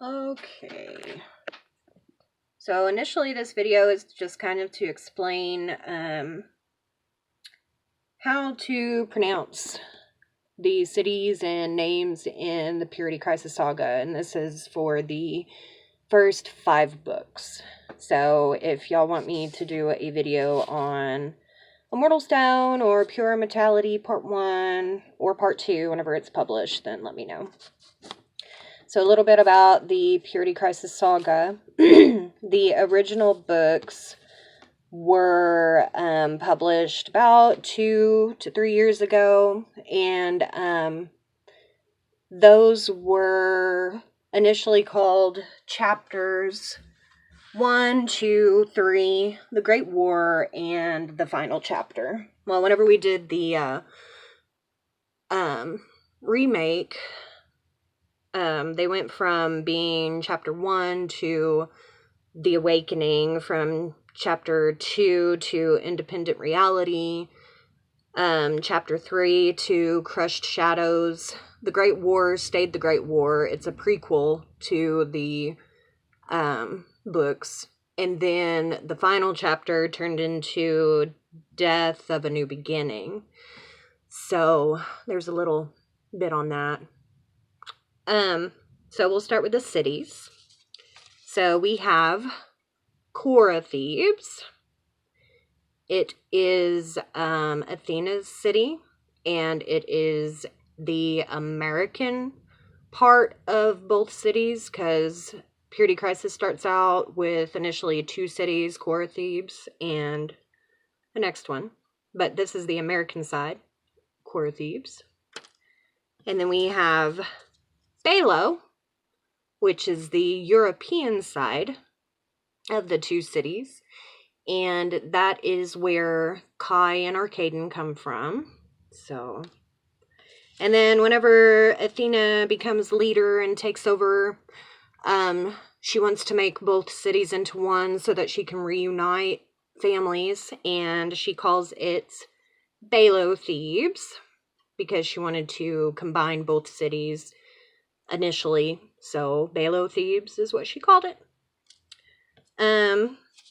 Okay. So initially this video is just kind of to explain how to pronounce the cities and names in the Purity Crisis Saga, and this is for the first 5 books. So if y'all want me to do a video on Immortal Stone or Pure Immortality Part 1 or Part 2 whenever it's published, then let me know. So a little bit about the Purity Crisis Saga. The original books were published about 2 to 3 years ago, and those were initially called chapters 1, 2, 3, The Great War, and the final chapter. Well, whenever we did the remake, they went from being chapter 1 to The Awakening, from chapter 2 to Independent Reality, chapter 3 to Crushed Shadows. The Great War stayed The Great War. It's a prequel to the books. And then the final chapter turned into Death of a New Beginning. So there's a little bit on that. So we'll start with the cities. So we have Kora Thebes. It is Athena's city, and it is the American part of both cities, because Purity Crisis starts out with initially 2 cities, Kora Thebes and the next one. But this is the American side, Kora Thebes. And then we have Balo, which is the European side of the 2 cities. And that is where Kai and Arcadon come from. So, and then whenever Athena becomes leader and takes over, she wants to make both cities into one so that she can reunite families, and she calls it Balo Thebes because she wanted to combine both cities initially. So Balo Thebes is what she called it.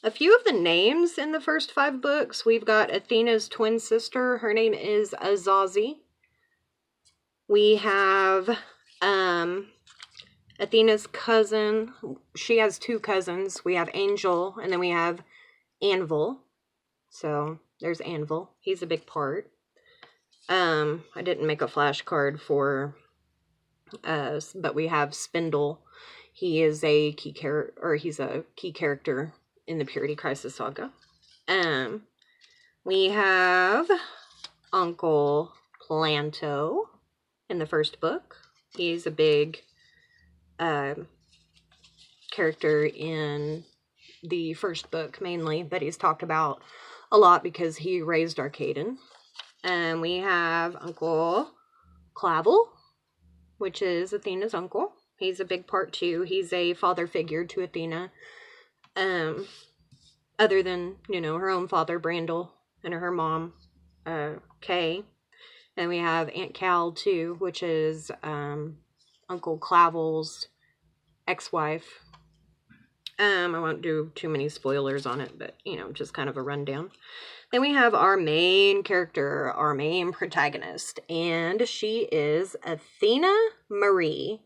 A few of the names in the first 5 books, we've got Athena's twin sister. Her name is Azazi. We have Athena's cousin. She has 2 cousins. We have Angel, and then we have Anvil. So there's Anvil. He's a big part. I didn't make a flashcard for us, but we have Spindle. He is a key character, or he's a key character in the Purity Crisis Saga. We have Uncle Planto in the first book. He's a big character in the first book mainly, but he's talked about a lot because he raised Arcadon. And we have Uncle Clavel, which is Athena's uncle. He's a big part too. He's a father figure to Athena. Other than, her own father, Brandel, and her mom, Kay. And we have Aunt Cal too, which is Uncle Clavel's ex-wife. I won't do too many spoilers on it, but, just kind of a rundown. Then we have our main character, our main protagonist, and she is Athena Marie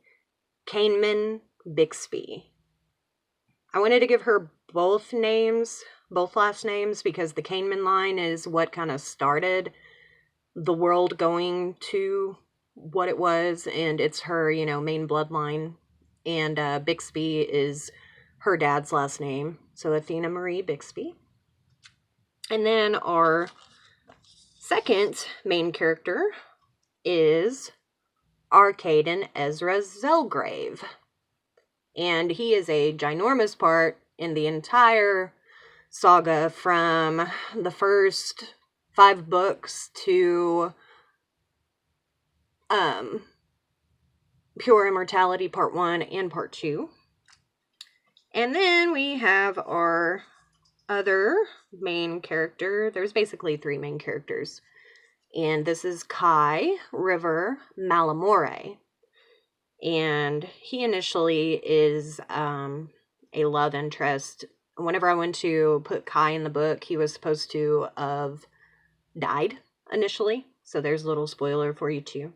Kaneman Bixby. I wanted to give her both last names, because the Kaneman line is what kind of started the world going to what it was, and it's her, main bloodline, and Bixby is her dad's last name, so Athena Marie Bixby. And then our second main character is Arcadon Ezra Zelgrave. And he is a ginormous part in the entire saga, from the first 5 books to Pure Immortality Part 1 and Part 2. And then we have our other main character. There's basically 3 main characters. And this is Kai River Malamore. And he initially is a love interest. Whenever I went to put Kai in the book, he was supposed to have died initially. So there's a little spoiler for you too.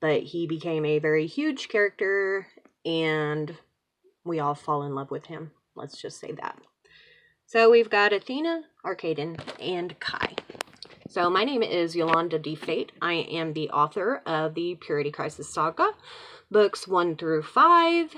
But he became a very huge character, and we all fall in love with him. Let's just say that. So we've got Athena, Arkaden, and Kai. So my name is Yolanda D. Fate. I am the author of the Purity Crisis Saga, books 1 through 5.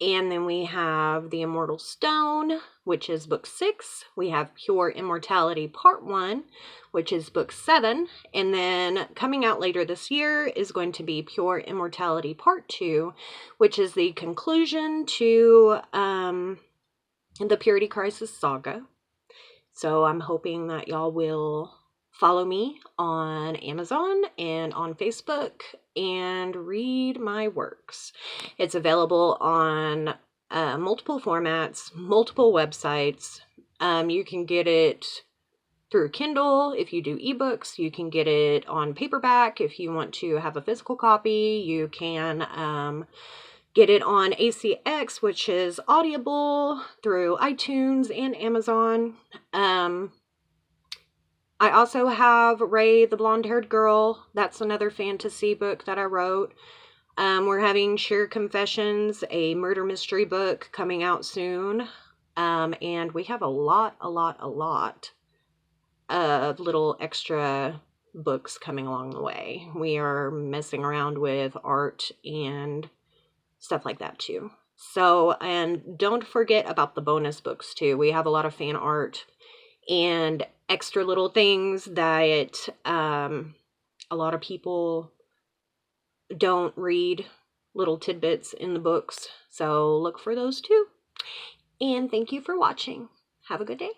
And then we have The Immortal Stone, which is book 6. We have Pure Immortality Part 1, which is book 7. And then coming out later this year is going to be Pure Immortality Part 2, which is the conclusion to the Purity Crisis Saga. So I'm hoping that y'all will follow me on Amazon and on Facebook and read my works. It's available on multiple formats, multiple websites. You can get it through Kindle if you do ebooks. You can get it on paperback if you want to have a physical copy. You can get it on ACX, which is Audible, through iTunes and Amazon. I also have Ray, the Blonde-Haired Girl. That's another fantasy book that I wrote. We're having Sheer Confessions, a murder mystery book, coming out soon. And we have a lot of little extra books coming along the way. We are messing around with art and stuff like that too. So, and don't forget about the bonus books too. We have a lot of fan art and extra little things that a lot of people don't read, little tidbits in the books. So look for those too. And thank you for watching. Have a good day.